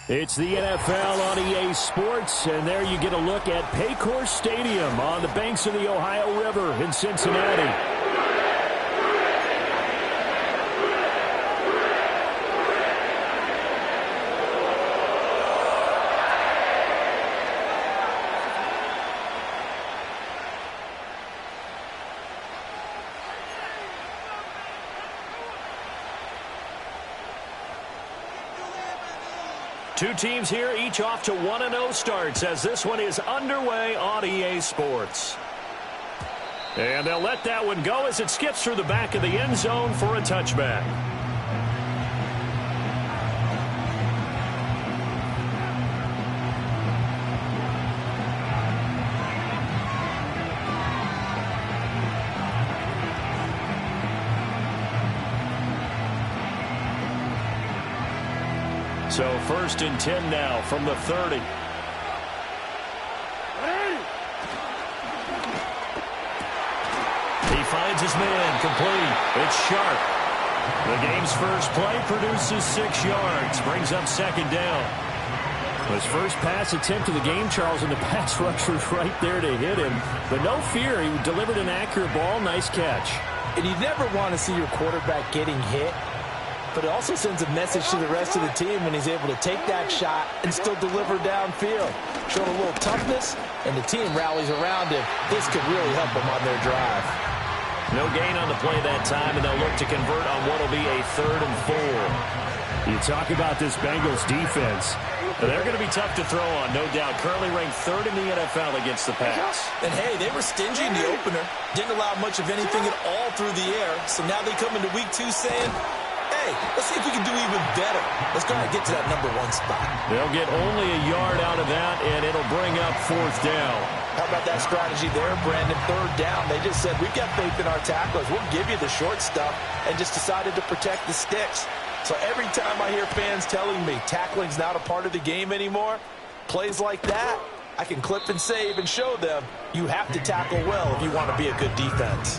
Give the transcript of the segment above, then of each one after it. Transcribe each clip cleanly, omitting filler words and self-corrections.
It's the NFL on EA Sports, and there you get a look at Paycor Stadium on the banks of the Ohio River in Cincinnati. Two teams here, each off to 1-0 starts as this one is underway on EA Sports. And they'll let that one go as it skips through the back of the end zone for a touchback. So 1st and 10 now from the 30. He finds his man complete. It's Sharp. The game's first play produces 6 yards. Brings up 2nd down. His first pass attempt of the game, Charles, and the pass rush was right there to hit him. But no fear, he delivered an accurate ball. Nice catch. And you never want to see your quarterback getting hit. But it also sends a message to the rest of the team when he's able to take that shot and still deliver downfield. Showing a little toughness, and the team rallies around him. This could really help them on their drive. No gain on the play that time, and they'll look to convert on what will be a 3rd and 4. You talk about this Bengals defense. They're going to be tough to throw on, no doubt. Currently ranked 3rd in the NFL against the pass. And, hey, they were stingy in the opener. Didn't allow much of anything at all through the air. So now they come into week 2 saying, hey, let's see if we can do even better. Let's go ahead and get to that number 1 spot. They'll get only a yard out of that, and it'll bring up 4th down. How about that strategy there, Brandon? 3rd down. They just said, we've got faith in our tacklers. We'll give you the short stuff, and just decided to protect the sticks. So every time I hear fans telling me tackling's not a part of the game anymore, plays like that, I can clip and save and show them you have to tackle well if you want to be a good defense.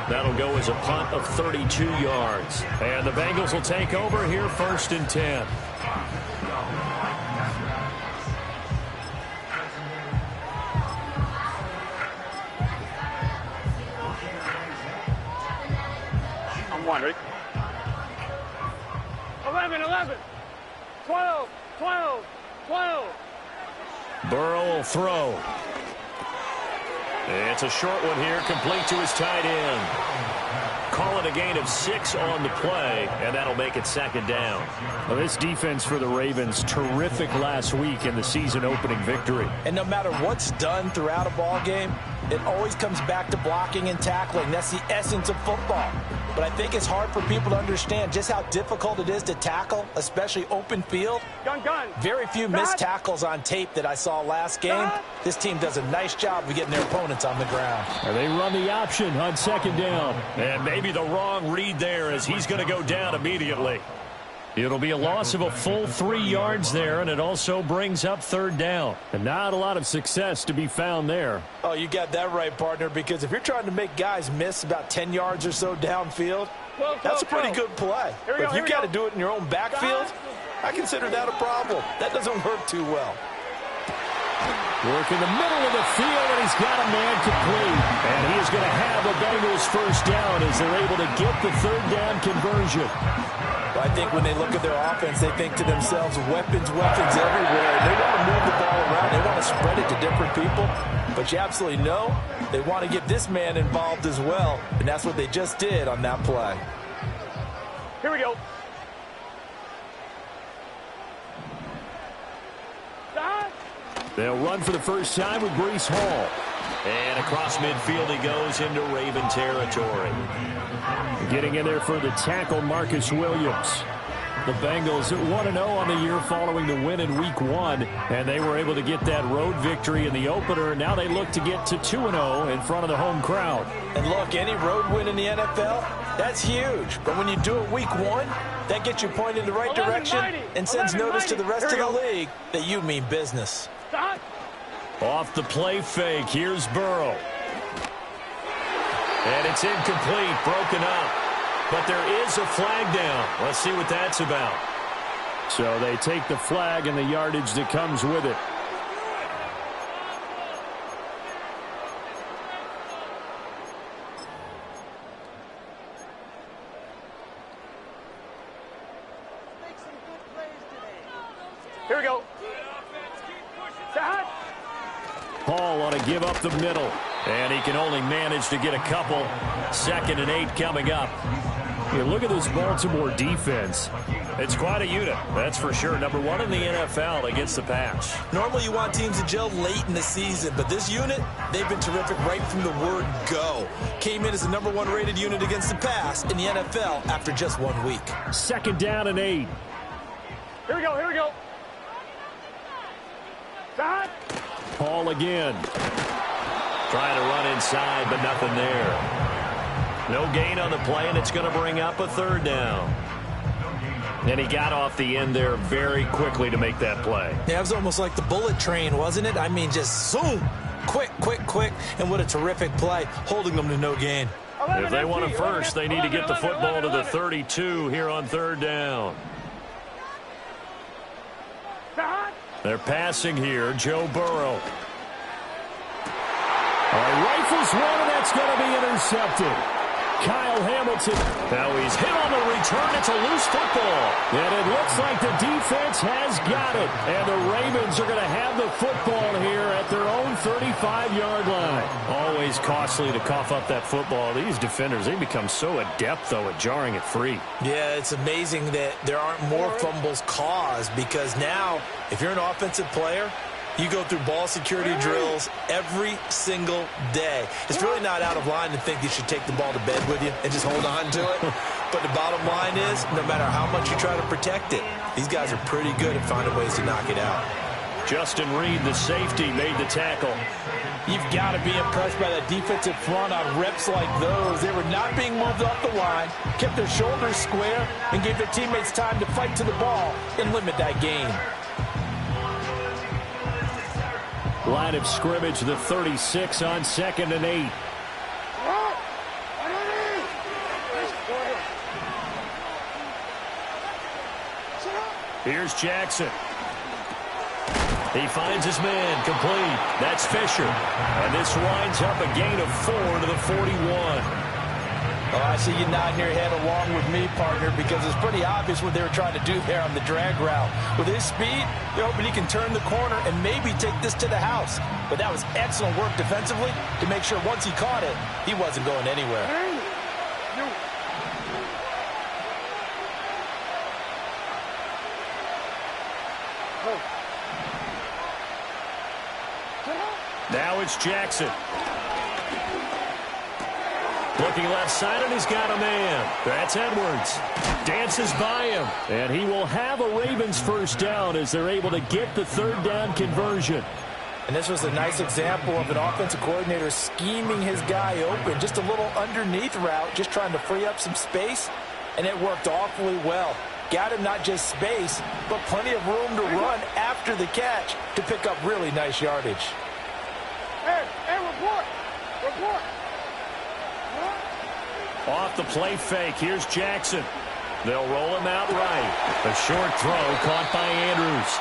That'll go as a punt of 32 yards. And the Bengals will take over here 1st and 10. I'm wondering. 11, 11, 12, 12, 12. Burrow will throw. It's a short one here, complete to his tight end. Call it a gain of 6 on the play, and that'll make it 2nd down. Well, this defense for the Ravens, terrific last week in the season-opening victory. And no matter what's done throughout a ball game, it always comes back to blocking and tackling. That's the essence of football. But I think it's hard for people to understand just how difficult it is to tackle, especially open field. Gun. Very few missed tackles on tape that I saw last game. This team does a nice job of getting their opponents on the ground. They run the option on 2nd down. And maybe the wrong read there as he's going to go down immediately. It'll be a loss of a full 3 yards there, and it also brings up 3rd down. And not a lot of success to be found there. Oh, you got that right, partner, because if you're trying to make guys miss about 10 yards or so downfield, that's a pretty good play. But if you got to do it in your own backfield, I consider that a problem. That doesn't work too well. Work in the middle of the field, and he's got a man complete. And he is going to have the Bengals 1st down as they're able to get the 3rd down conversion. I think when they look at their offense, they think to themselves, weapons everywhere. They want to move the ball around. They want to spread it to different people. But you absolutely know they want to get this man involved as well. And that's what they just did on that play. Here we go. They'll run for the first time with Breece Hall. And across midfield he goes into Raven territory. Getting in there for the tackle, Marcus Williams. The Bengals at 1-0 on the year following the win in Week 1. And they were able to get that road victory in the opener. And now they look to get to 2-0 in front of the home crowd. And look, any road win in the NFL, that's huge. But when you do it Week 1, that gets you pointed in the right direction and sends notice to the rest of the league that you mean business. Stop. Off the play fake, here's Burrow. And it's incomplete, broken up. But there is a flag down. Let's see what that's about. So they take the flag and the yardage that comes with it. Here we go. Hall on a give up the middle. And he can only manage to get a couple. 2nd and 8 coming up. Yeah, look at this Baltimore defense. It's quite a unit, that's for sure. Number 1 in the NFL against the pass. Normally you want teams to gel late in the season, but this unit, they've been terrific right from the word go. Came in as the number 1 rated unit against the pass in the NFL after just 1 week. 2nd down and 8. Here we go, here we go. Stop. Hall again. Trying to run inside, but nothing there. No gain on the play, and it's going to bring up a 3rd down. And he got off the end there very quickly to make that play. Yeah, it was almost like the bullet train, wasn't it? I mean, just zoom. Quick, quick, quick. And what a terrific play, holding them to no gain. If they want a first, they need to get the football to the 32 here on 3rd down. They're passing here. Joe Burrow. Rifles one, and that's going to be intercepted. Kyle Hamilton. Now he's hit on the return. It's a loose football. And it looks like the defense has got it. And the Ravens are going to have the football here at their own 35-yard line. Always costly to cough up that football. These defenders, they become so adept, though, at jarring it free. Yeah, it's amazing that there aren't more fumbles caused, because now, if you're an offensive player, you go through ball security drills every single day. It's really not out of line to think you should take the ball to bed with you and just hold on to it. But the bottom line is, no matter how much you try to protect it, these guys are pretty good at finding ways to knock it out. Justin Reed, the safety, made the tackle. You've got to be impressed by that defensive front on reps like those. They were not being moved off the line, kept their shoulders square, and gave their teammates time to fight to the ball and limit that gain. Line of scrimmage, the 36 on 2nd and 8. Here's Jackson. He finds his man, complete. That's Fisher. And this winds up a gain of 4 to the 41. Oh, I see you nodding your head along with me, partner, because it's pretty obvious what they were trying to do there on the drag route. With his speed, they're hoping he can turn the corner and maybe take this to the house. But that was excellent work defensively to make sure once he caught it, he wasn't going anywhere. Now it's Jackson. Looking left side, and he's got a man. That's Edwards. Dances by him. And he will have a Ravens first down as they're able to get the 3rd down conversion. And this was a nice example of an offensive coordinator scheming his guy open. Just a little underneath route, just trying to free up some space. And it worked awfully well. Got him not just space, but plenty of room to run after the catch to pick up really nice yardage. Hey, report. Report. Off the play fake, here's Jackson. They'll roll him out right. A short throw caught by Andrews.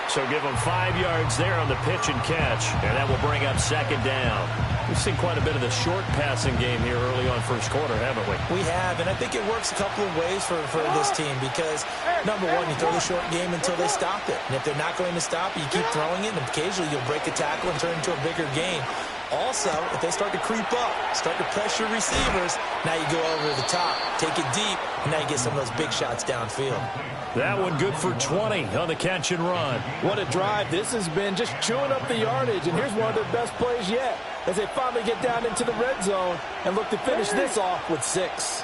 So give him 5 yards there on the pitch and catch, and that will bring up 2nd down. We've seen quite a bit of the short passing game here early on first quarter, haven't we? We have, and I think it works a couple of ways for this team because, number one, you throw the short game until they stop it. And if they're not going to stop it, you keep throwing it, and occasionally you'll break a tackle and turn it into a bigger gain. Also, if they start to creep up, start to pressure receivers, now you go over the top, take it deep, and now you get some of those big shots downfield. That one good for 20 on the catch and run. What a drive. This has been just chewing up the yardage, and here's one of their best plays yet as they finally get down into the red zone and look to finish this off with 6.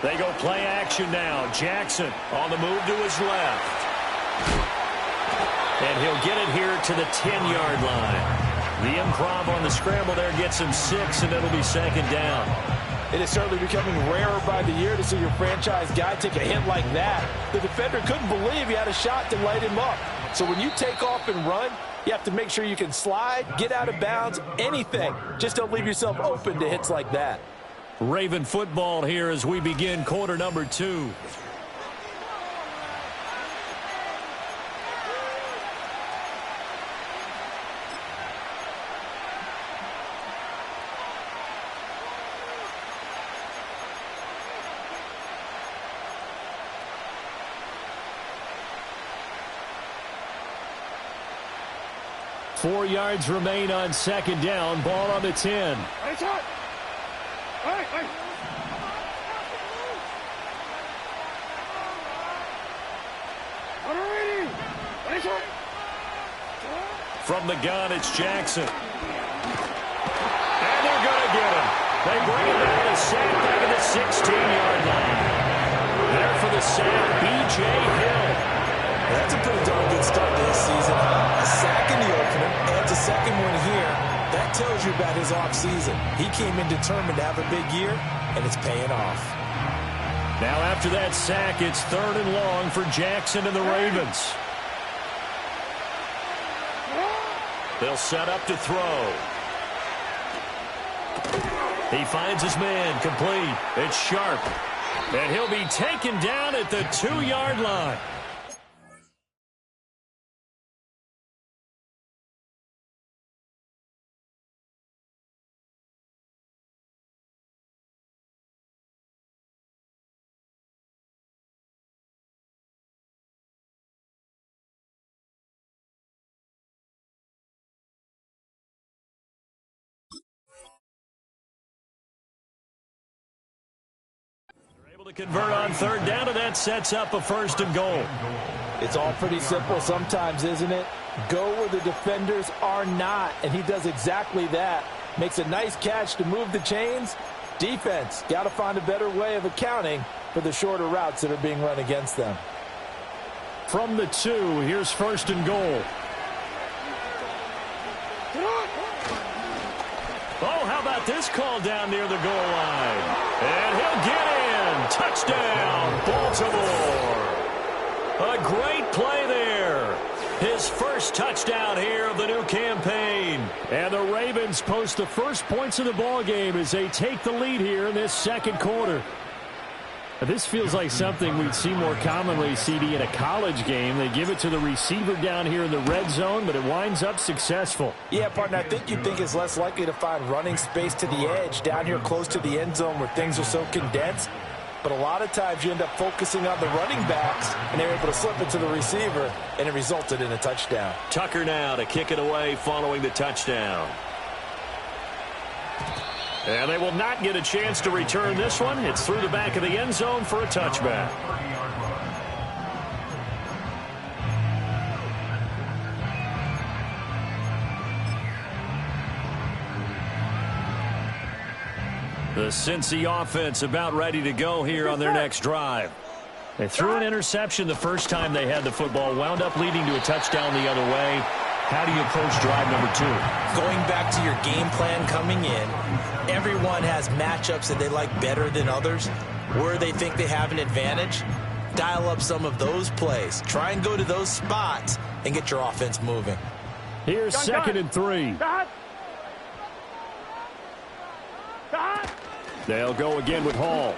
They go play action now. Jackson on the move to his left. And he'll get it here to the 10-yard line. The improv on the scramble there gets him 6, and it'll be 2nd down. It is certainly becoming rarer by the year to see your franchise guy take a hit like that. The defender couldn't believe he had a shot to light him up. So when you take off and run, you have to make sure you can slide, get out of bounds, anything. Just don't leave yourself open to hits like that. Raven football here as we begin quarter number 2. 4 yards remain on second down. Ball on the 10. From the gun, it's Jackson. And they're going to get him. They bring him down a sack back at the 16-yard line. There for the sack, B.J. Hill. That's a pretty darn good start to this season, huh? A sack in the opener, adds a second one here. That tells you about his offseason. He came in determined to have a big year, and it's paying off. Now after that sack, it's 3rd and long for Jackson and the Ravens. They'll set up to throw. He finds his man, complete. It's Sharp. And he'll be taken down at the 2-yard line. To convert on 3rd down, and that sets up a 1st and goal. It's all pretty simple sometimes, isn't it? Go where the defenders are not, and he does exactly that. Makes a nice catch to move the chains. Defense, got to find a better way of accounting for the shorter routes that are being run against them. From the 2, here's 1st and goal. Oh, how about this call down near the goal line? And he'll get in. Touchdown, Baltimore. A great play there. His first touchdown here of the new campaign. And the Ravens post the first points of the ballgame as they take the lead here in this 2nd quarter. This feels like something we'd see more commonly, CD, in a college game. They give it to the receiver down here in the red zone, but it winds up successful. Yeah, partner, I think you'd think it's less likely to find running space to the edge down here close to the end zone where things are so condensed. But a lot of times you end up focusing on the running backs, and they're able to slip it to the receiver, and it resulted in a touchdown. Tucker now to kick it away following the touchdown. And they will not get a chance to return this one. It's through the back of the end zone for a touchback. The Cincy offense about ready to go here on their next drive. They threw an interception the first time they had the football, wound up leading to a touchdown the other way. How do you approach drive number 2? Going back to your game plan coming in, everyone has matchups that they like better than others. Where they think they have an advantage, dial up some of those plays. Try and go to those spots and get your offense moving. Here's 2nd and 3. They'll go again with Hall.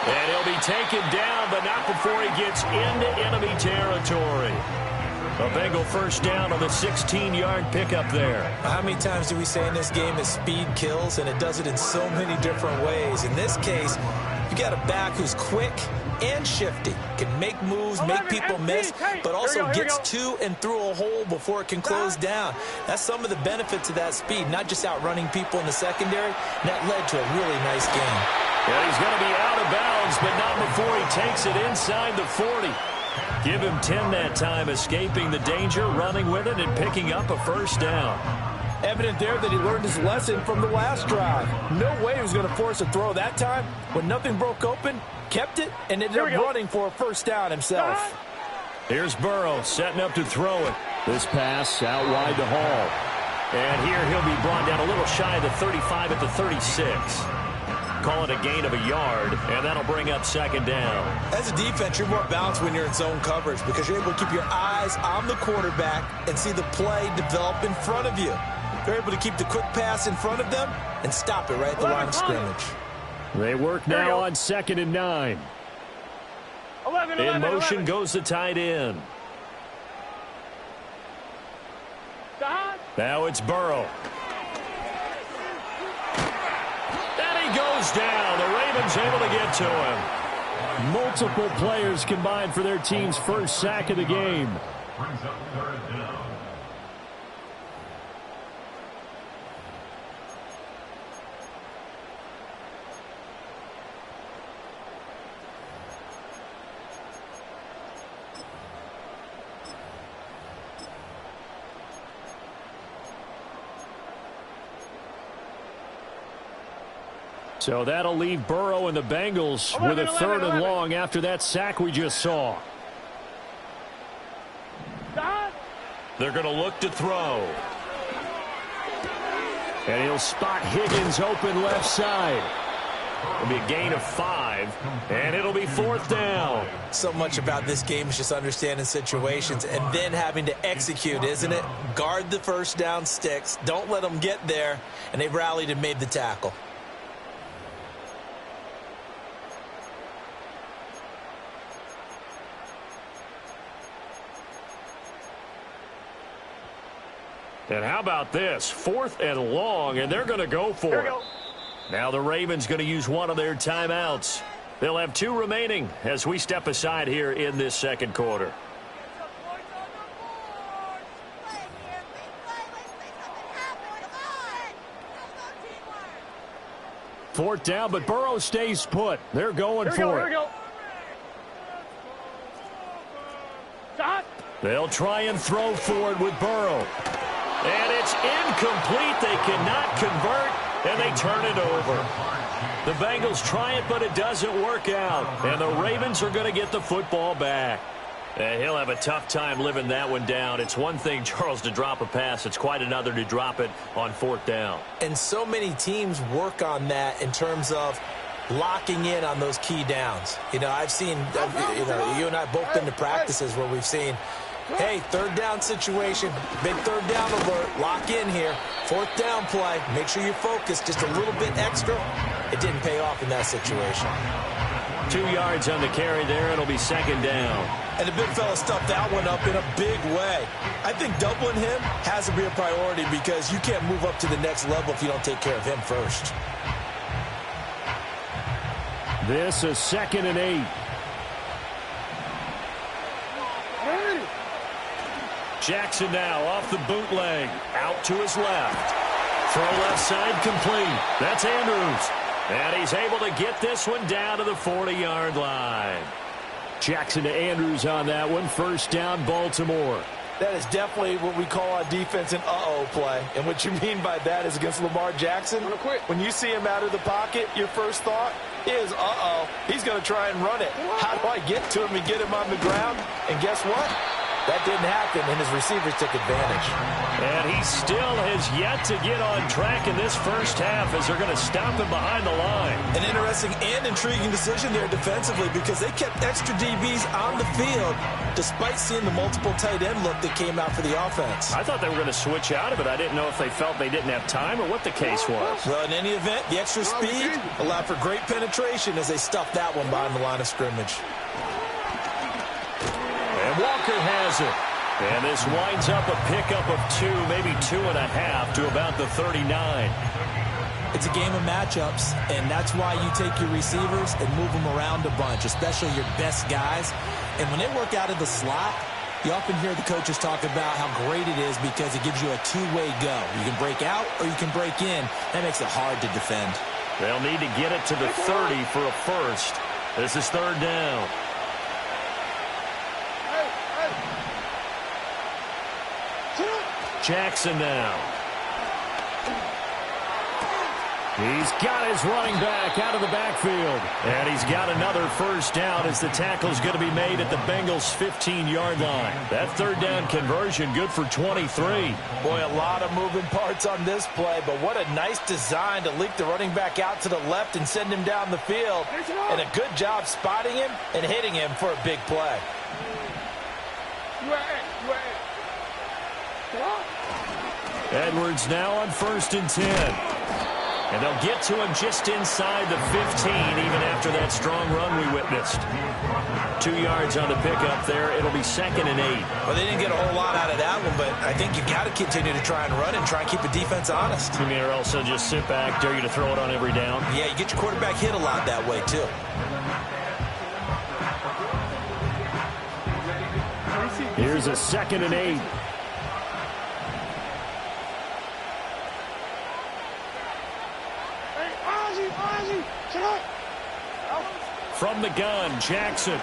And he'll be taken down, but not before he gets into enemy territory. A Bengal first down on the 16-yard pickup there. How many times do we say in this game that speed kills, and it does it in so many different ways? In this case, you got a back who's quick and shifty, can make moves, make people miss, but also gets to and through a hole before it can close down. That's some of the benefits of that speed, not just outrunning people in the secondary, and that led to a really nice game. Yeah, he's going to be out of bounds, but not before he takes it inside the 40. Give him 10 that time, escaping the danger, running with it, and picking up a first down. Evident there that he learned his lesson from the last drive. No way he was going to force a throw that time. When nothing broke open, kept it, and ended up running for a first down himself. Here's Burrow setting up to throw it. This pass out wide to Hall. And here he'll be brought down a little shy of the 35 at the 36. Call it a gain of a yard, and that'll bring up 2nd down. As a defense, you're more balanced when you're in zone coverage because you're able to keep your eyes on the quarterback and see the play develop in front of you. They're able to keep the quick pass in front of them and stop it right at the line of scrimmage. They work now on 2nd and 9. 11, in motion 11. goes the tight end. Now it's Burrow. And he goes down. The Ravens able to get to him. Multiple players combined for their team's first sack of the game. Brings up third down. So that'll leave Burrow and the Bengals with a third and long after that sack we just saw. They're going to look to throw. And he'll spot Higgins open left side. It'll be a gain of 5, and it'll be fourth down. So much about this game is just understanding situations and then having to execute, isn't it? Guard the first down sticks. Don't let them get there. And they rallied and made the tackle. And how about this? Fourth and long, and they're going to go for it. Now the Ravens going to use one of their timeouts. They'll have 2 remaining as we step aside here in this second quarter. Fourth down, but Burrow stays put. They're going for it. They'll try and throw for it with Burrow. And it's incomplete. They cannot convert, and they turn it over. The Bengals try it, but it doesn't work out. And the Ravens are going to get the football back. And he'll have a tough time living that one down. It's one thing, Charles, to drop a pass. It's quite another to drop it on fourth down. And so many teams work on that in terms of locking in on those key downs. You know, I've seen, you and I both been to practices where we've seen, hey, third down situation, big third down alert, lock in here. Fourth down play, make sure you focus just a little bit extra. It didn't pay off in that situation. 2 yards on the carry there. It'll be second down. And the big fella stuffed that one up in a big way. I think doubling him has to be a priority because you can't move up to the next level if you don't take care of him first. This is 2nd and 8. Jackson now off the bootleg. Out to his left. Throw left side complete. That's Andrews. And he's able to get this one down to the 40-yard line. Jackson to Andrews on that one. First down, Baltimore. That is definitely what we call on defense an uh-oh play. And what you mean by that is against Lamar Jackson, when you see him out of the pocket, your first thought is, uh-oh, he's going to try and run it. How do I get to him and get him on the ground? And guess what? That didn't happen, and his receivers took advantage. And he still has yet to get on track in this first half as they're going to stop him behind the line. An interesting and intriguing decision there defensively because they kept extra DBs on the field despite seeing the multiple tight end look that came out for the offense. I thought they were going to switch out of it. I didn't know if they felt they didn't have time or what the case was. Well, in any event, the extra speed allowed for great penetration as they stuffed that one behind the line of scrimmage. And Walker has it. And this winds up a pickup of 2, maybe 2.5 to about the 39. It's a game of matchups, and that's why you take your receivers and move them around a bunch, especially your best guys. And when they work out of the slot, you often hear the coaches talk about how great it is because it gives you a two-way go. You can break out or you can break in. That makes it hard to defend. They'll need to get it to the 30 for a first. This is third down. Jackson now. He's got his running back out of the backfield. And he's got another first down as the tackle's going to be made at the Bengals' 15-yard line. That third down conversion good for 23. Boy, a lot of moving parts on this play, but what a nice design to leak the running back out to the left and send him down the field. And a good job spotting him and hitting him for a big play. Edwards now on 1st and 10. And they'll get to him just inside the 15, even after that strong run we witnessed. 2 yards on the pickup there. It'll be 2nd and 8. Well, they didn't get a whole lot out of that one, but I think you've got to continue to try and run and try and keep the defense honest. You mean or else they'll just sit back, dare you to throw it on every down? Yeah, you get your quarterback hit a lot that way, too. Here's a 2nd and 8. From the gun, Jackson.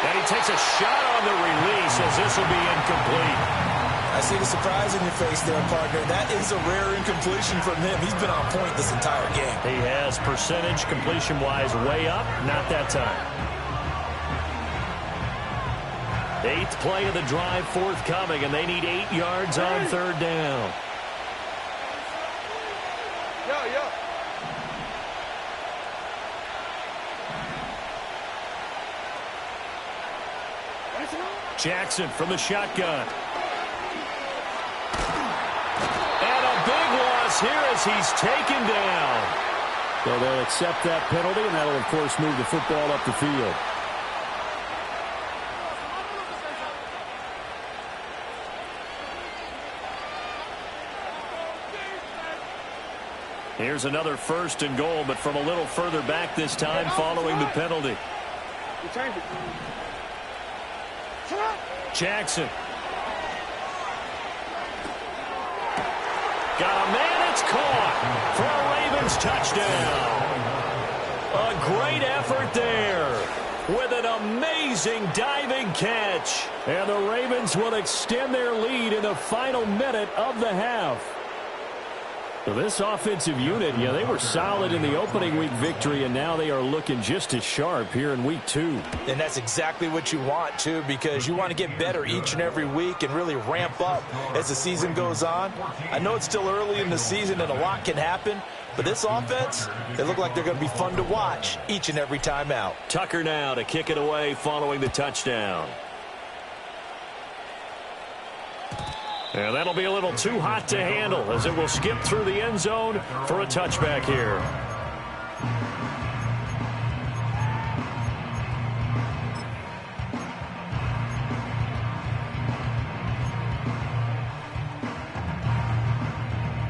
And he takes a shot on the release as this will be incomplete. I see the surprise in your face there, partner. That is a rare incompletion from him. He's been on point this entire game. He has percentage completion-wise way up. Not that time. 8th play of the drive forthcoming, and they need 8 yards on 3rd down. Jackson from the shotgun. And a big loss here as he's taken down. So they'll accept that penalty, and that'll, of course, move the football up the field. Here's another 1st and goal, but from a little further back this time following the penalty. Jackson. Got a man, it's caught for a Ravens touchdown. A great effort there with an amazing diving catch. And the Ravens will extend their lead in the final minute of the half. So this offensive unit, yeah, they were solid in the opening week victory, and now they are looking just as sharp here in week 2. And that's exactly what you want, too, because you want to get better each and every week and really ramp up as the season goes on. I know it's still early in the season and a lot can happen, but this offense, they look like they're going to be fun to watch each and every time out. Tucker now to kick it away following the touchdown. And that'll be a little too hot to handle as it will skip through the end zone for a touchback here.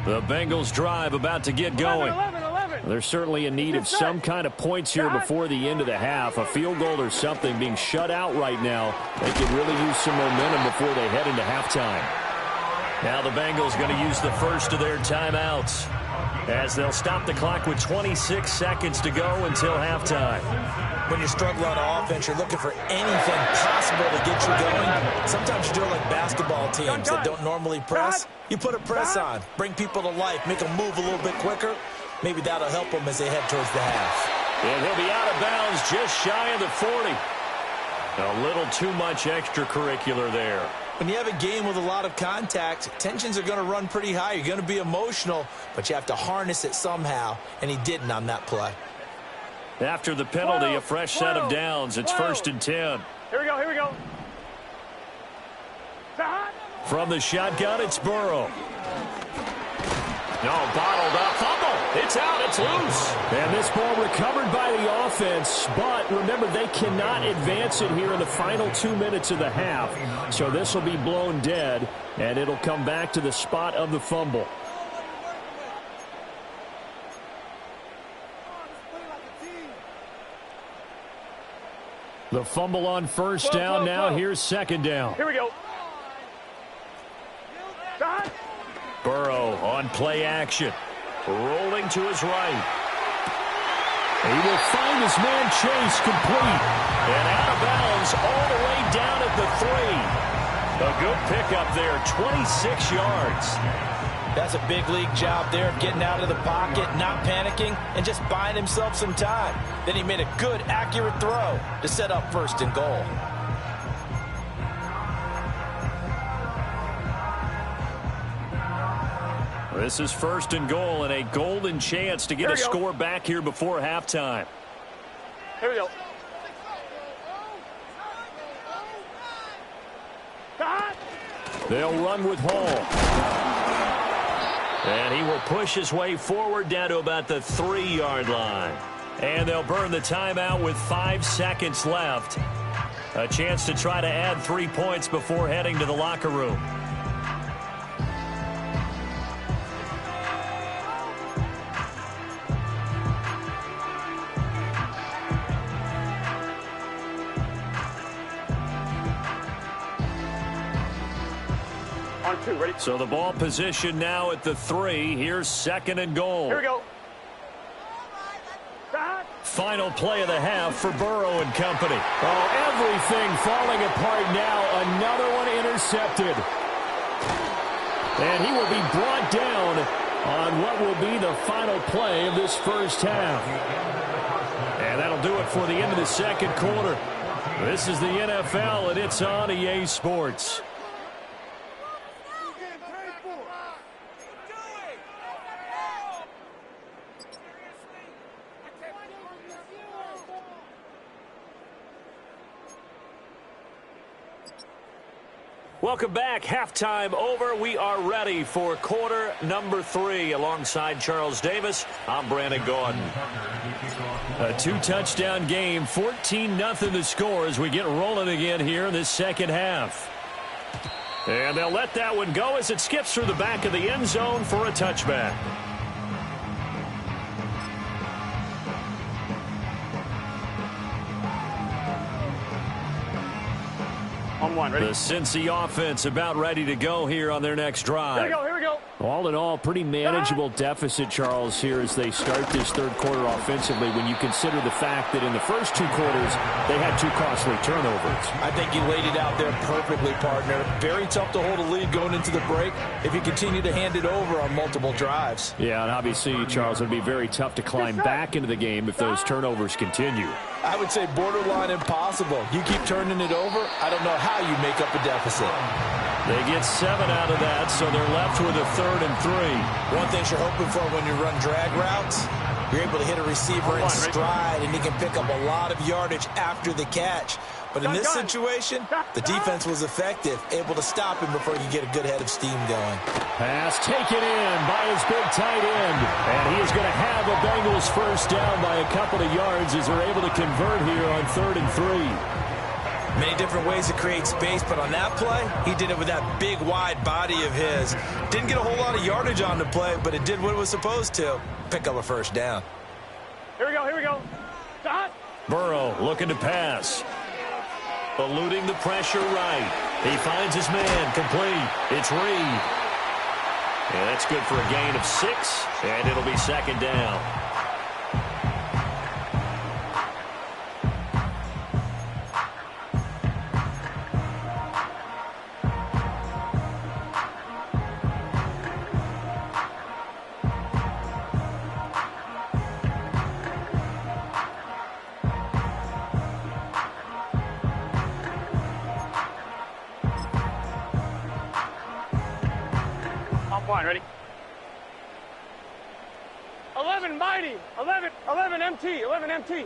The Bengals drive about to get going. They're certainly in need of some kind of points here before the end of the half. A field goal or something. Being shut out right now, they could really use some momentum before they head into halftime. Now the Bengals going to use the first of their timeouts as they'll stop the clock with 26 seconds to go until halftime. When you're struggling on offense, you're looking for anything possible to get you going. Sometimes you do it like basketball teams that don't normally press. You put a press on, bring people to life, make them move a little bit quicker. Maybe that'll help them as they head towards the half. And he'll be out of bounds just shy of the 40. A little too much extracurricular there. When you have a game with a lot of contact, tensions are going to run pretty high. You're going to be emotional, but you have to harness it somehow, and he didn't on that play. After the penalty, a fresh set of downs. It's 1st and 10. Here we go. From the shotgun, it's Burrow. No, bottled up. Fumble. It's out. It's loose. And this ball recovered by the offense. But remember, they cannot advance it here in the final 2 minutes of the half. So this will be blown dead, and it'll come back to the spot of the fumble. The fumble on first down. Now here's 2nd down. Here we go. Burrow on play action. Rolling to his right. He will find his man Chase complete. And out of bounds all the way down at the 3. A good pickup there, 26 yards. That's a big league job there of getting out of the pocket, not panicking, and just buying himself some time. Then he made a good, accurate throw to set up 1st and goal. This is 1st and goal and a golden chance to get a score back here before halftime. Here we go. They'll run with Hall. And he will push his way forward down to about the 3-yard line. And they'll burn the timeout with 5 seconds left. A chance to try to add 3 points before heading to the locker room. 2. Ready? So the ball position now at the 3. Here's 2nd and goal. Here we go. Final play of the half for Burrow and company. Oh, everything falling apart now. Another one intercepted. And he will be brought down on what will be the final play of this first half. And that'll do it for the end of the second quarter. This is the NFL, and it's on EA Sports. Welcome back. Halftime over. We are ready for quarter number 3. Alongside Charles Davis, I'm Brandon Gordon. A 2-touchdown game, 14-0 the score as we get rolling again here in this second half. And they'll let that one go as it skips through the back of the end zone for a touchback. On 1. Ready? The Cincy offense about ready to go here on their next drive. Here we go. Here we go. All in all, pretty manageable deficit, Charles, here as they start this third quarter offensively when you consider the fact that in the first 2 quarters they had 2 costly turnovers. I think you laid it out there perfectly, partner. Very tough to hold a lead going into the break if you continue to hand it over on multiple drives. Yeah, and obviously, Charles, it would be very tough to climb back into the game if those turnovers continue. I would say borderline impossible. You keep turning it over, I don't know how you make up a deficit. They get 7 out of that, so they're left with a 3rd and 3. One thing you're hoping for when you run drag routes, you're able to hit a receiver in stride, and he can pick up a lot of yardage after the catch. But in this situation, the defense was effective, able to stop him before he could get a good head of steam going. Pass taken in by his big tight end. And he is going to have a Bengals first down by a couple of yards as they're able to convert here on 3rd and 3. Many different ways to create space, but on that play, he did it with that big, wide body of his. Didn't get a whole lot of yardage on the play, but it did what it was supposed to. Pick up a first down. Here we go. Here we go. Burrow looking to pass. Eluding the pressure right. He finds his man complete. It's Reed. And that's good for a gain of 6, and it'll be 2nd down. Ready? 11 mighty. 11 MT. 11 MT.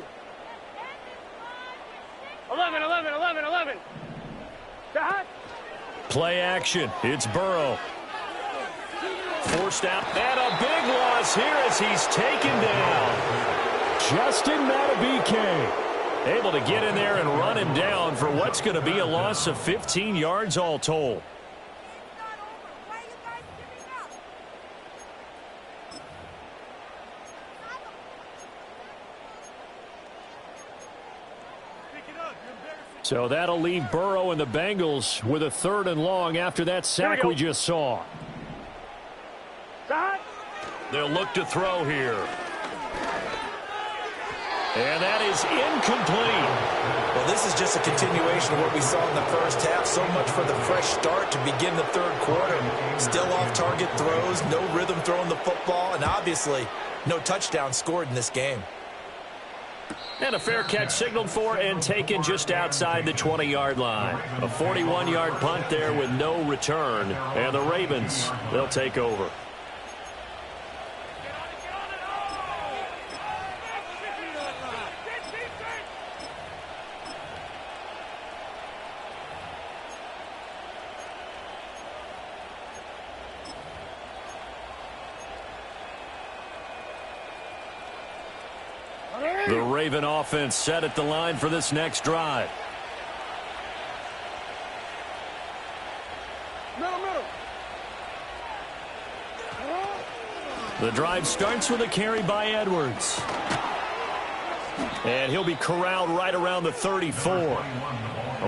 11. Play action. It's Burrow. Forced out. And a big loss here as he's taken down. Justin Matabike able to get in there and run him down for what's going to be a loss of 15 yards all told. So that'll leave Burrow and the Bengals with a 3rd and long after that sack we just saw. They'll look to throw here. And that is incomplete. Well, this is just a continuation of what we saw in the first half. So much for the fresh start to begin the third quarter. Still off-target throws, no rhythm throwing the football, and obviously no touchdown scored in this game. And a fair catch signaled for and taken just outside the 20-yard line. A 41-yard punt there with no return. And the Ravens, they'll take over. The Raven offense set at the line for this next drive. The drive starts with a carry by Edwards. And he'll be corralled right around the 34.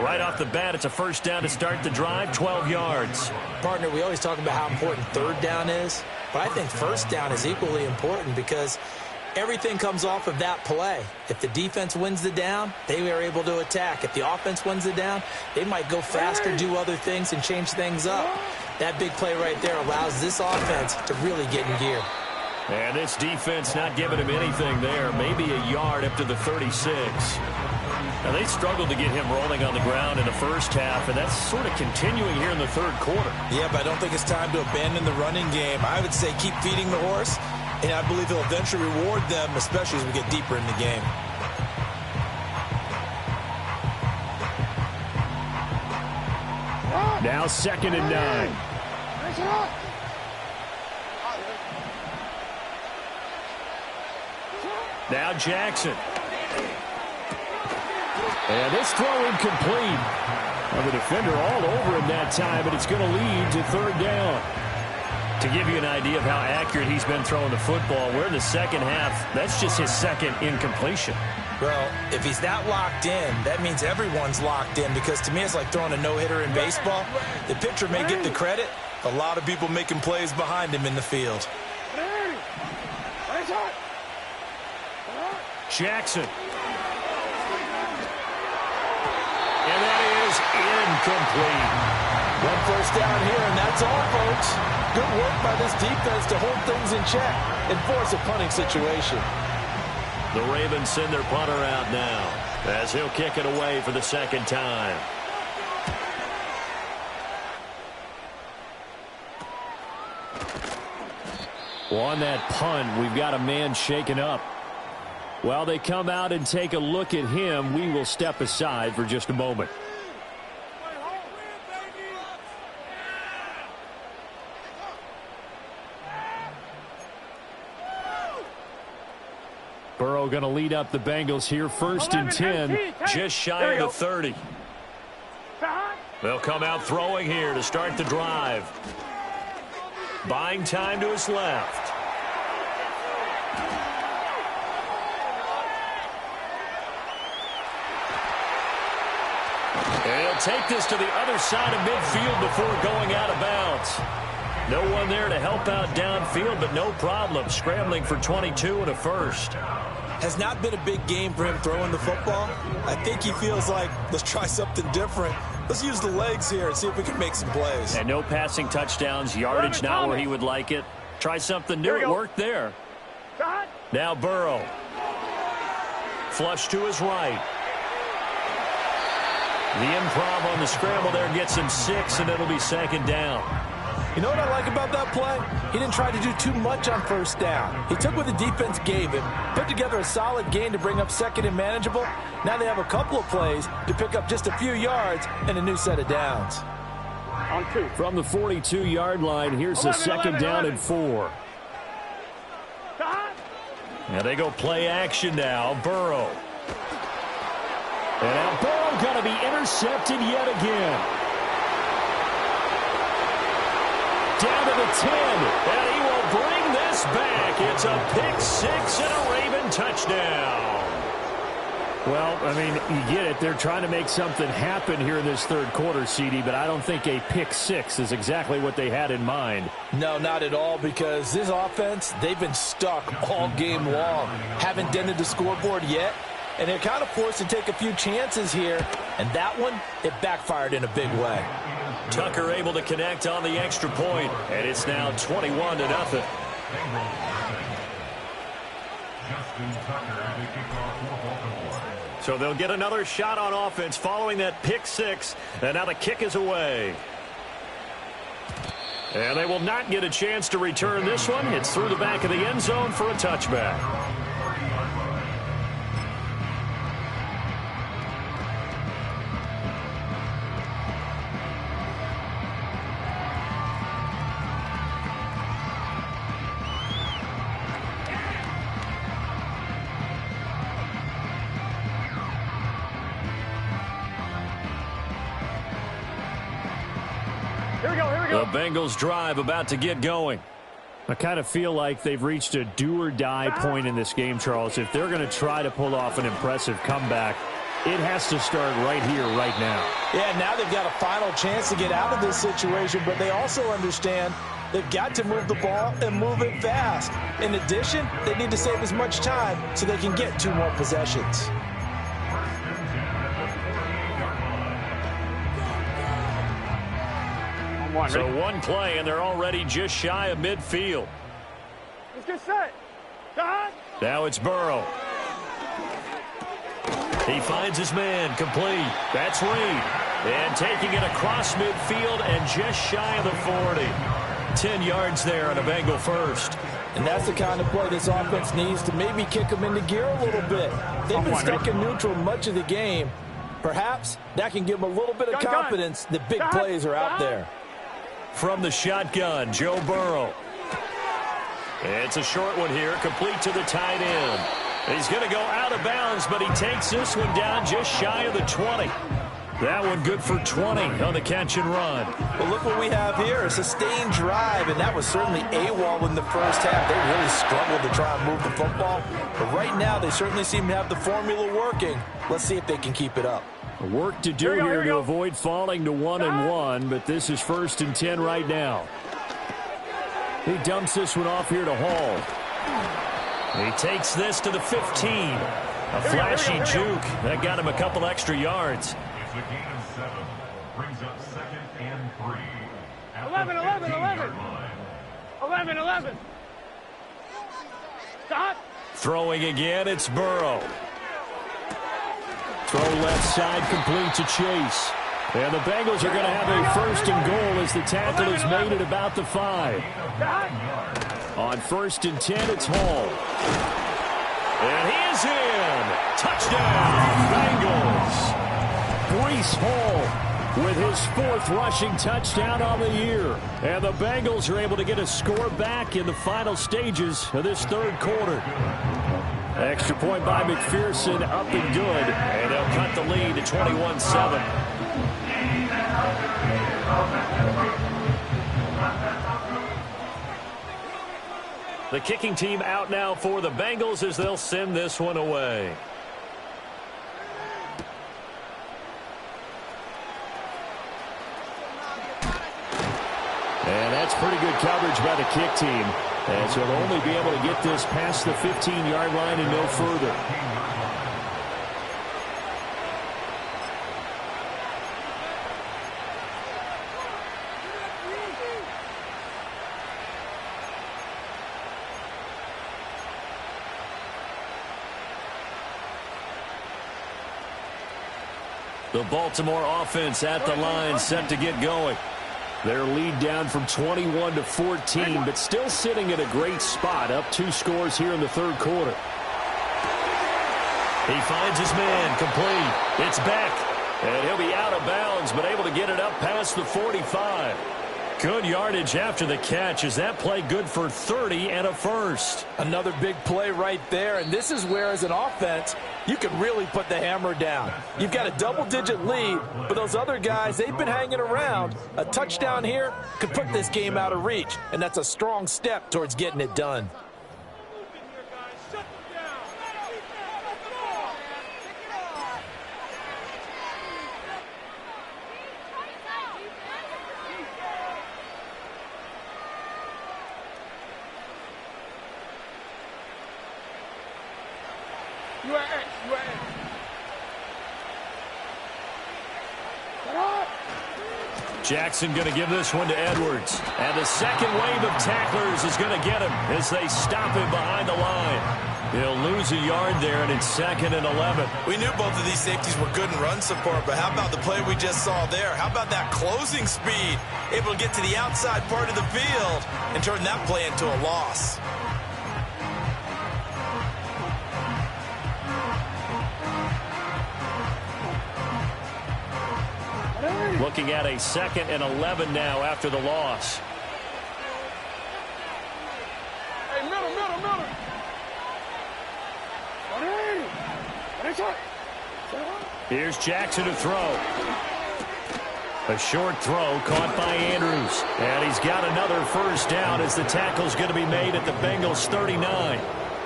Right off the bat, it's a first down to start the drive, 12 yards. Partner, we always talk about how important third down is, but I think first down is equally important because everything comes off of that play. If the defense wins the down, they are able to attack. If the offense wins the down, they might go faster, do other things, and change things up. That big play right there allows this offense to really get in gear. And this defense not giving him anything there. Maybe a yard up to the 36. Now, they struggled to get him rolling on the ground in the first half, and that's sort of continuing here in the third quarter. Yeah, but I don't think it's time to abandon the running game. I would say keep feeding the horse, and I believe he'll eventually reward them, especially as we get deeper in the game. Now 2nd and 9. Now Jackson. And this throw incomplete. Well, the defender all over him that time, but it's going to lead to 3rd down. To give you an idea of how accurate he's been throwing the football, we're in the second half. That's just his 2nd incompletion. Well, if he's that locked in, that means everyone's locked in, because to me it's like throwing a no-hitter in baseball. The pitcher may get the credit. A lot of people making plays behind him in the field. Jackson. And that is incomplete. One first down here, and that's all, folks. Good work by this defense to hold things in check and force a punting situation. The Ravens send their punter out now as he'll kick it away for the 2nd time. Well, on that punt, we've got a man shaken up. While they come out and take a look at him, we will step aside for just a moment. Burrow going to lead up the Bengals here, 1st and 10, just shy of the 30. They'll come out throwing here to start the drive. Buying time to his left. And he'll take this to the other side of midfield before going out of bounds. No one there to help out downfield, but no problem. Scrambling for 22 and a first. Has not been a big game for him throwing the football. I think he feels like, let's try something different. Let's use the legs here and see if we can make some plays. And no passing touchdowns, yardage not where he would like it. Try something new, it worked there. Now Burrow. Flush to his right. The improv on the scramble there gets him 6, and it'll be 2nd down. You know what I like about that play? He didn't try to do too much on first down. He took what the defense gave him, put together a solid gain to bring up 2nd and manageable. Now they have a couple of plays to pick up just a few yards and a new set of downs. From the 42-yard line, here's the 2nd down and 4. Now they go play action now. Burrow. And now Burrow going to be intercepted yet again. Down to the 10, and he will bring this back. It's a pick 6 and a Raven touchdown. Well, I mean, you get it. They're trying to make something happen here in this 3rd quarter, CD, but I don't think a pick 6 is exactly what they had in mind. No, not at all, because this offense, they've been stuck all game long. Haven't dented the scoreboard yet, and they're kind of forced to take a few chances here, and that one, it backfired in a big way. Tucker able to connect on the extra point, and it's now 21-0. So they'll get another shot on offense following that pick 6, and now the kick is away. And they will not get a chance to return this one. It's through the back of the end zone for a touchback. The Bengals drive about to get going. I kind of feel like they've reached a do-or-die point in this game, Charles. If they're going to try to pull off an impressive comeback, It has to start right here, right now. Yeah, now they've got a final chance to get out of this situation, but they also understand they've got to move the ball and move it fast. In addition, they need to save as much time so they can get 2 more possessions. So one play, and they're already just shy of midfield. Let's get set. Dot. Now it's Burrow. He finds his man, complete. That's Reed. And taking it across midfield and just shy of the 40. 10 yards there on a Bengal first. And that's the kind of play this offense needs to maybe kick them into gear a little bit. They've been stuck in neutral much of the game. Perhaps that can give them a little bit of confidence that big plays are out there. From the shotgun, Joe Burrow. It's a short one here, complete to the tight end. He's going to go out of bounds, but he takes this one down just shy of the 20. That one good for 20 on the catch and run. Well, look what we have here, a sustained drive, and that was certainly AWOL in the first half. They really struggled to try and move the football, but right now they certainly seem to have the formula working. Let's see if they can keep it up. Work to do here to avoid falling to 1-1, but this is 1st and 10 right now. He dumps this one off here to Hall. He takes this to the 15. A flashy juke. That got him a couple extra yards. It's a gain of 7. Brings up 2nd and 3. 11, 11, 11. 11, 11. Dot. Throwing again, it's Burrow. Throw left side complete to Chase. And the Bengals are going to have a 1st and goal as the tackle is made at about the 5. On 1st and 10, it's Hall. And he is in. Touchdown, Bengals. Breece Hall with his 4th rushing touchdown on the year. And the Bengals are able to get a score back in the final stages of this 3rd quarter. Extra point by McPherson, up and good. And they'll cut the lead to 21-7. The kicking team out now for the Bengals as they'll send this one away. And that's pretty good coverage by the kick team, as they'll only be able to get this past the 15-yard line and no further. The Baltimore offense at the line, set to get going. Their lead down from 21 to 14, but still sitting at a great spot, up 2 scores here in the 3rd quarter. He finds his man, complete. It's Beck, and he'll be out of bounds, but able to get it up past the 45. Good yardage after the catch. Is that play good for 30 and a 1st? Another big play right there, and this is where, as an offense, you can really put the hammer down. You've got a double-digit lead, but those other guys, they've been hanging around. A touchdown here could put this game out of reach, and that's a strong step towards getting it done. Jackson going to give this one to Edwards. And the second wave of tacklers is going to get him as they stop him behind the line. He'll lose a yard there, and it's 2nd and 11. We knew both of these safeties were good in run support, but how about the play we just saw there? How about that closing speed? Able to get to the outside part of the field and turn that play into a loss. Looking at a 2nd and 11 now after the loss. Hey, middle. Here's Jackson to throw. A short throw caught by Andrews. And he's got another 1st down as the tackle's going to be made at the Bengals 39.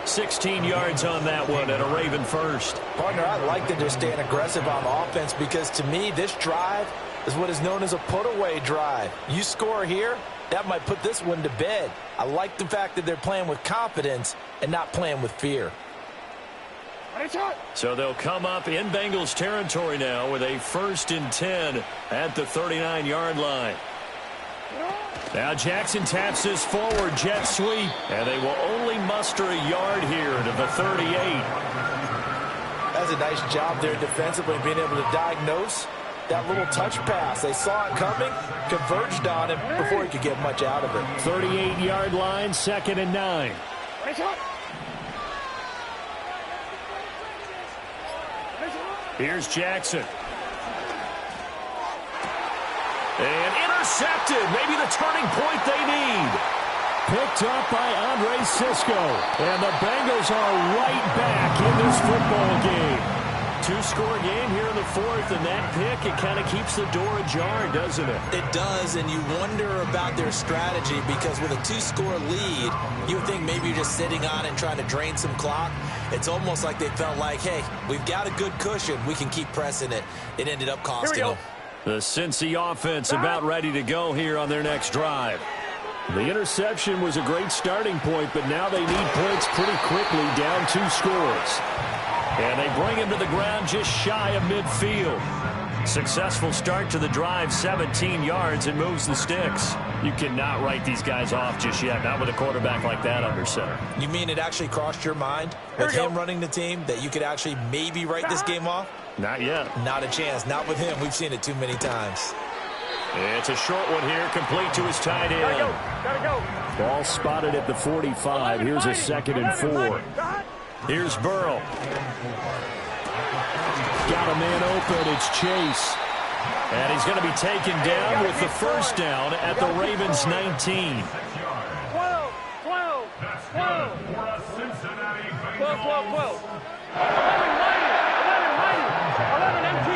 16 yards on that one and a Raven first. Partner, I like that they're staying aggressive on offense because to me, this drive is what is known as a put-away drive. You score here, that might put this one to bed. I like the fact that they're playing with confidence and not playing with fear. So they'll come up in Bengals territory now with a 1st and 10 at the 39-yard line. Now Jackson taps this forward jet sweep, and they will only muster a yard here to the 38. That's a nice job there defensively, being able to diagnose that little touch pass. They saw it coming, converged on him before he could get much out of it. 38-yard line, 2nd and 9. Here's Jackson. And intercepted. Maybe the turning point they need. Picked up by Andre Cisco. And the Bengals are right back in this football game. 2-score game here in the 4th, and that pick, it kind of keeps the door ajar, doesn't it? It does, and you wonder about their strategy because with a 2-score lead, you would think maybe you're just sitting on it and trying to drain some clock. It's almost like they felt like, hey, we've got a good cushion. We can keep pressing it. It ended up costing them. The Cincy offense about ready to go here on their next drive. The interception was a great starting point, but now they need points pretty quickly, down 2 scores. And they bring him to the ground just shy of midfield. Successful start to the drive, 17 yards, and moves the sticks. You cannot write these guys off just yet, not with a quarterback like that under center. You mean it actually crossed your mind with him running the team that you could actually maybe write this game off? Not yet. Not a chance. Not with him. We've seen it too many times. It's a short one here, complete to his tight end. Gotta go. Ball spotted at the 45. Here's a 2nd and 4. Here's Burrow. Got a man open. It's Chase. And he's going to be taken down with the first down at the Ravens' 19. 12. 11 MT.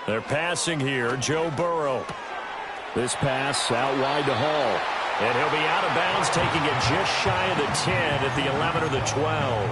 They're passing here. Joe Burrow. This pass out wide to Hall. And he'll be out of bounds, taking it just shy of the 10 at the 11 or the 12.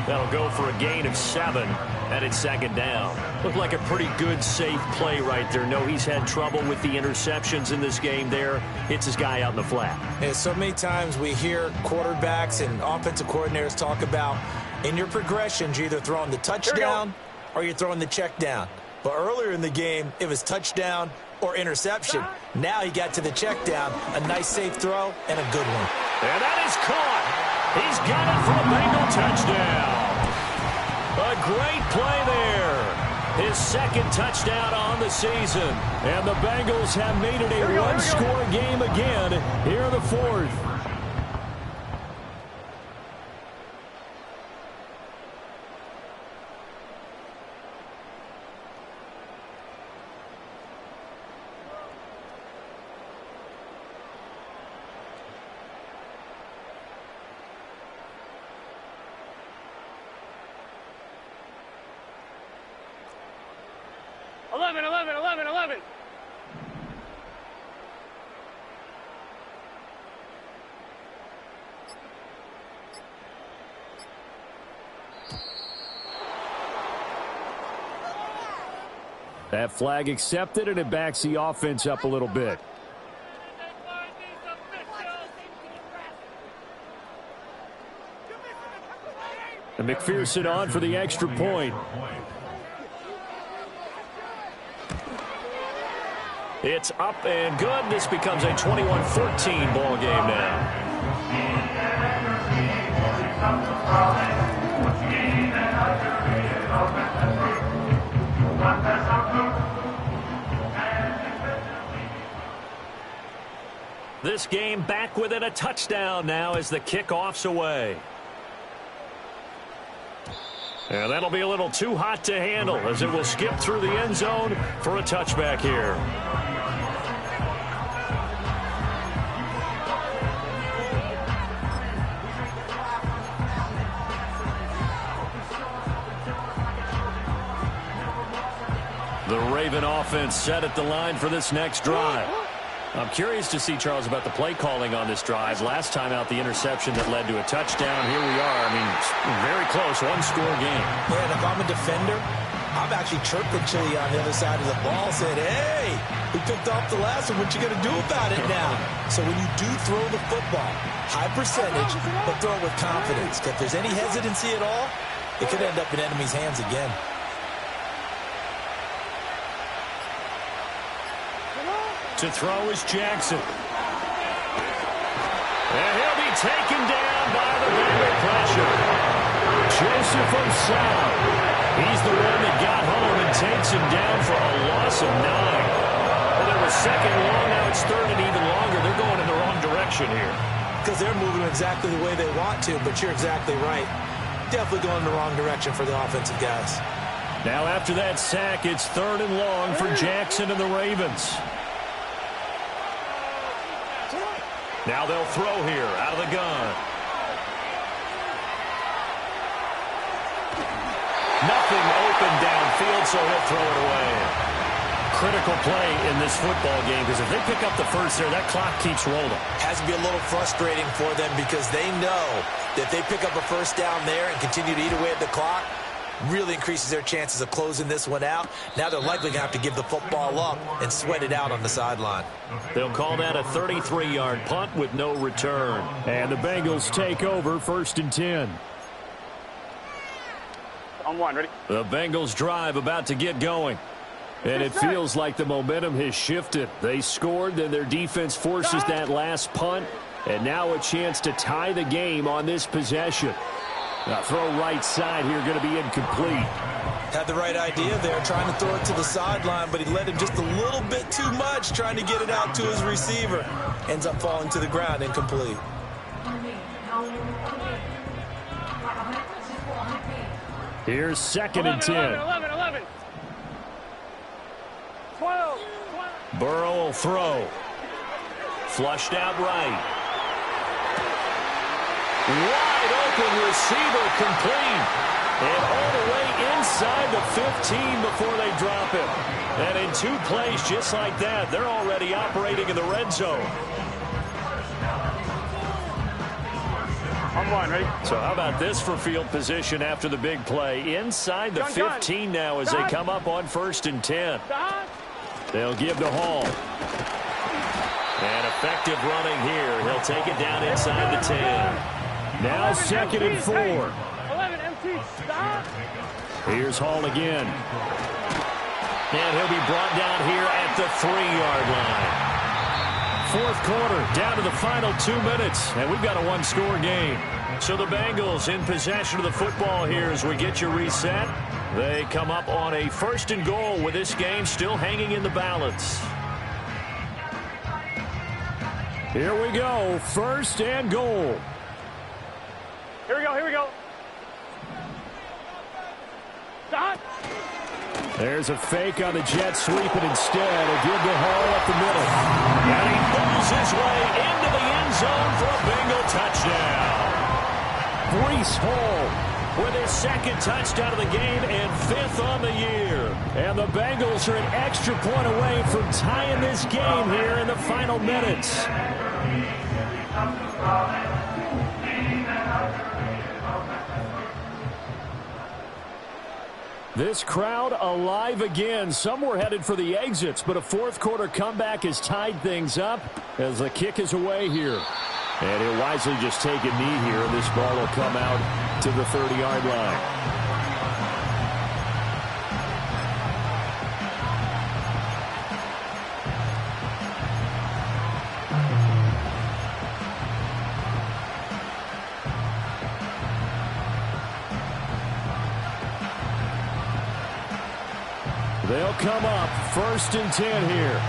That'll go for a gain of 7, and it's 2nd down. Looked like a pretty good, safe play right there. No, he's had trouble with the interceptions in this game there. Hits his guy out in the flat. And so many times we hear quarterbacks and offensive coordinators talk about in your progressions, you're either throwing the touchdown or you're throwing the check down. But earlier in the game, it was touchdown or interception. Now he got to the check down. A nice safe throw and a good one. And that is caught. He's got it for a Bengal touchdown. A great play there. His 2nd touchdown on the season. And the Bengals have made it a 1-score game again here in the 4th. Eleven. That flag accepted, and it backs the offense up a little bit. And McPherson on for the extra point. It's up and good. This becomes a 21-14 ball game now. This game back within a touchdown now as the kickoff's away. And that'll be a little too hot to handle as it will skip through the end zone for a touchback here. The Raven offense set at the line for this next drive. I'm curious to see, Charles, about the play calling on this drive. Last time out, the interception that led to a touchdown. Here we are. I mean, very close, one-score game. Yeah, and if I'm a defender, I'm actually chirping to you on the other side of the ball, saying, hey, we picked off the last one. What you going to do about it now? So when you do throw the football, high percentage, but throw it with confidence. If there's any hesitancy at all, it could end up in enemy's hands again. To throw is Jackson. And he'll be taken down by the Bengal pressure. Joseph Osau. He's the one that got home and takes him down for a loss of 9. Well, it was second long. Now it's third and even longer. They're going in the wrong direction here. Because they're moving exactly the way they want to, but you're exactly right. Definitely going in the wrong direction for the offensive guys. Now after that sack, it's third and long for Jackson and the Ravens. Now they'll throw here out of the gun. Nothing open downfield, so he'll throw it away. Critical play in this football game, because if they pick up the first there, that clock keeps rolling. Has to be a little frustrating for them because they know that if they pick up a first down there and continue to eat away at the clock, really increases their chances of closing this one out. Now they're likely going to have to give the football up and sweat it out on the sideline. They'll call that a 33-yard punt with no return. And the Bengals take over 1st and 10. On one, ready? The Bengals drive about to get going. And it feels like the momentum has shifted. They scored, then their defense forces that last punt. And now a chance to tie the game on this possession. Now throw right side here, going to be incomplete. Had the right idea there, trying to throw it to the sideline, but he led him just a little bit too much, trying to get it out to his receiver. Ends up falling to the ground, incomplete. Here's 2nd and 10. 11. 12. Burrow will throw. Flushed out right. Wide open receiver complete. And all the way inside the 15 before they drop it. And in 2 plays just like that, they're already operating in the red zone. On one, ready? So how about this for field position after the big play? Inside the 15 now as they come up on 1st and 10. They'll give to Hall. And effective running here. He'll take it down inside the 10. Now 2nd and 4. 11 MT, stop. Here's Hall again. And he'll be brought down here at the 3-yard line. 4th quarter, down to the final 2 minutes, and we've got a 1-score game. So the Bengals in possession of the football here as we get you reset. They come up on a 1st and goal with this game still hanging in the balance. Here we go, 1st and goal. Here we go. Stop. There's a fake on the jet sweep, and instead a give to Hall up the middle. And he pulls his way into the end zone for a Bengal touchdown. Breece Hall with his 2nd touchdown of the game and 5th on the year. And the Bengals are an extra point away from tying this game here in the final minutes. This crowd alive again. Some were headed for the exits, but a 4th quarter comeback has tied things up as the kick is away here. And he'll wisely just take a knee here, and this ball will come out to the 30-yard line. They'll come up 1st and 10 here.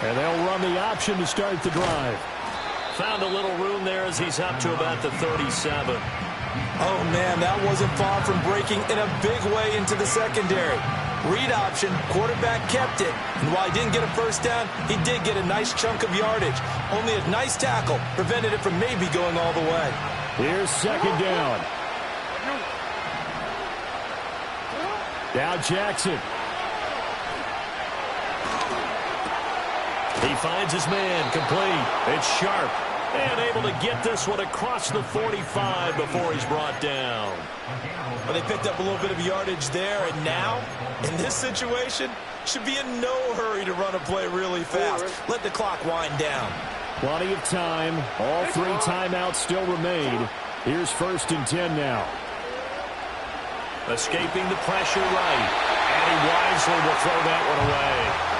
And they'll run the option to start the drive. Found a little room there as he's up to about the 37. Oh, man, that wasn't far from breaking in a big way into the secondary. Read option, quarterback kept it. And while he didn't get a first down, he did get a nice chunk of yardage. Only a nice tackle prevented it from maybe going all the way. Here's 2nd down. Now Jackson. He finds his man, complete. It's Sharp. And able to get this one across the 45 before he's brought down. Well, they picked up a little bit of yardage there, and now, in this situation, should be in no hurry to run a play really fast. Let the clock wind down. Plenty of time. All 3 timeouts still remain. Here's 1st and 10 now. Escaping the pressure right. And he wisely will throw that one away.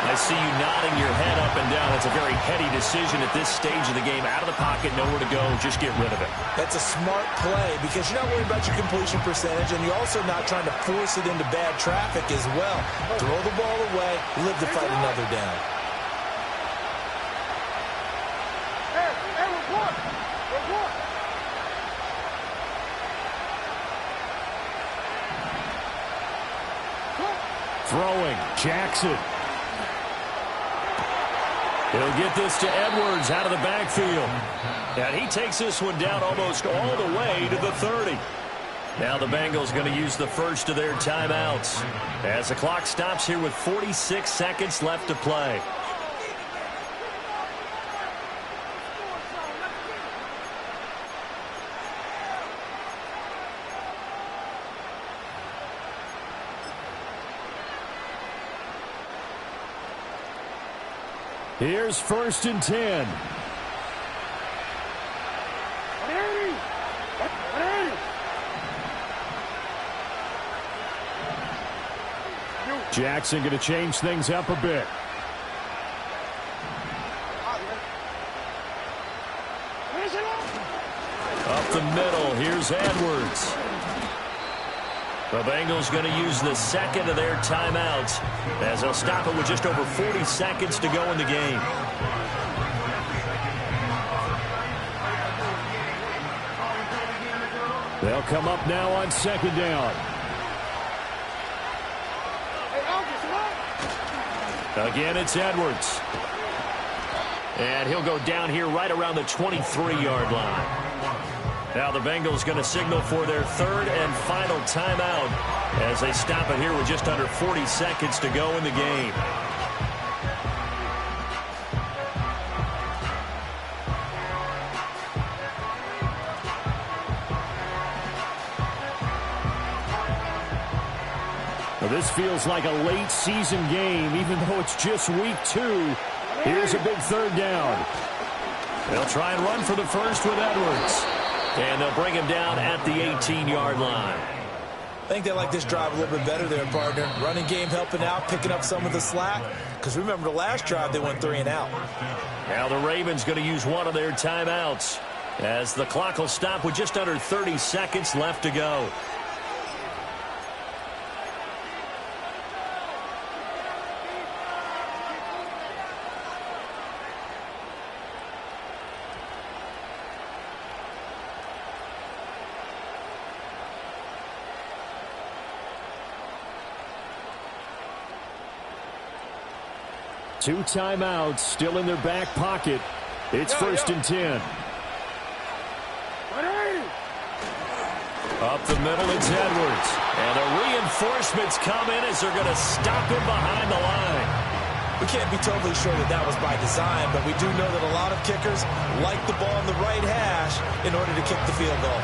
I see you nodding your head up and down. It's a very heady decision at this stage of the game. Out of the pocket, nowhere to go. Just get rid of it. That's a smart play because you're not worried about your completion percentage, and you're also not trying to force it into bad traffic as well. Throw the ball away, live to fight another down. Throwing, Jackson. He'll get this to Edwards out of the backfield. And he takes this one down almost all the way to the 30. Now the Bengals going to use the first of their timeouts as the clock stops here with 46 seconds left to play. Here's 1st and 10. Jackson going to change things up a bit. Up the middle, here's Edwards. The Bengals going to use the second of their timeouts as they'll stop it with just over 40 seconds to go in the game. They'll come up now on 2nd down. Again, it's Edwards. And he'll go down here right around the 23-yard line. Now the Bengals going to signal for their 3rd and final timeout as they stop it here with just under 40 seconds to go in the game. Well, this feels like a late season game, even though it's just week 2. Here's a big 3rd down. They'll try and run for the first with Edwards. And they'll bring him down at the 18-yard line. I think they like this drive a little bit better there, partner. Running game helping out, picking up some of the slack. Because remember, the last drive they went 3 and out. Now the Ravens going to use one of their timeouts as the clock will stop with just under 30 seconds left to go. Two timeouts still in their back pocket. It's 1st and 10. Up the middle, it's Edwards. And the reinforcements come in as they're going to stop him behind the line. We can't be totally sure that that was by design, but we do know that a lot of kickers like the ball in the right hash in order to kick the field goal.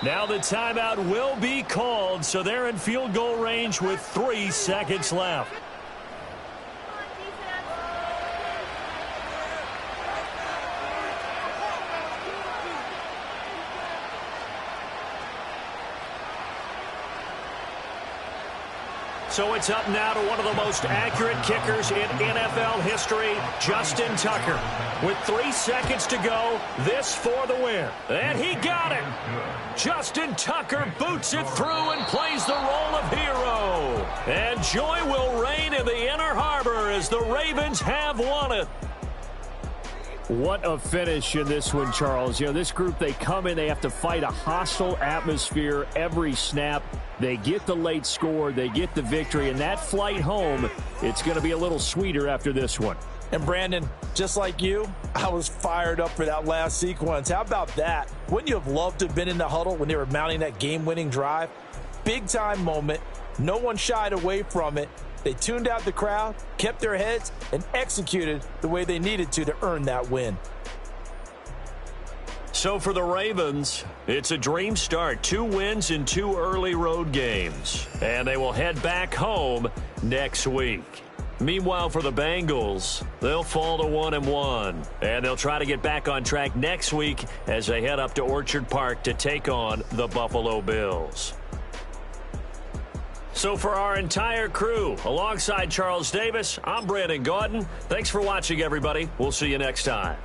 Now the timeout will be called, so they're in field goal range with 3 seconds left. So it's up now to one of the most accurate kickers in NFL history, Justin Tucker. With 3 seconds to go, this for the win. And he got it. Justin Tucker boots it through and plays the role of hero. And joy will reign in the Inner Harbor as the Ravens have won it. What a finish in this one, Charles. You know, this group, they come in, they have to fight a hostile atmosphere every snap. They get the late score, they get the victory, and that flight home, it's going to be a little sweeter after this one. And Brandon, just like you, I was fired up for that last sequence. How about that? Wouldn't you have loved to have been in the huddle when they were mounting that game-winning drive? Big-time moment. No one shied away from it. They tuned out the crowd, kept their heads, and executed the way they needed to earn that win. So for the Ravens, it's a dream start. 2 wins in 2 early road games. And they will head back home next week. Meanwhile, for the Bengals, they'll fall to 1-1. And they'll try to get back on track next week as they head up to Orchard Park to take on the Buffalo Bills. So for our entire crew, alongside Charles Davis, I'm Brandon Gaudin. Thanks for watching, everybody. We'll see you next time.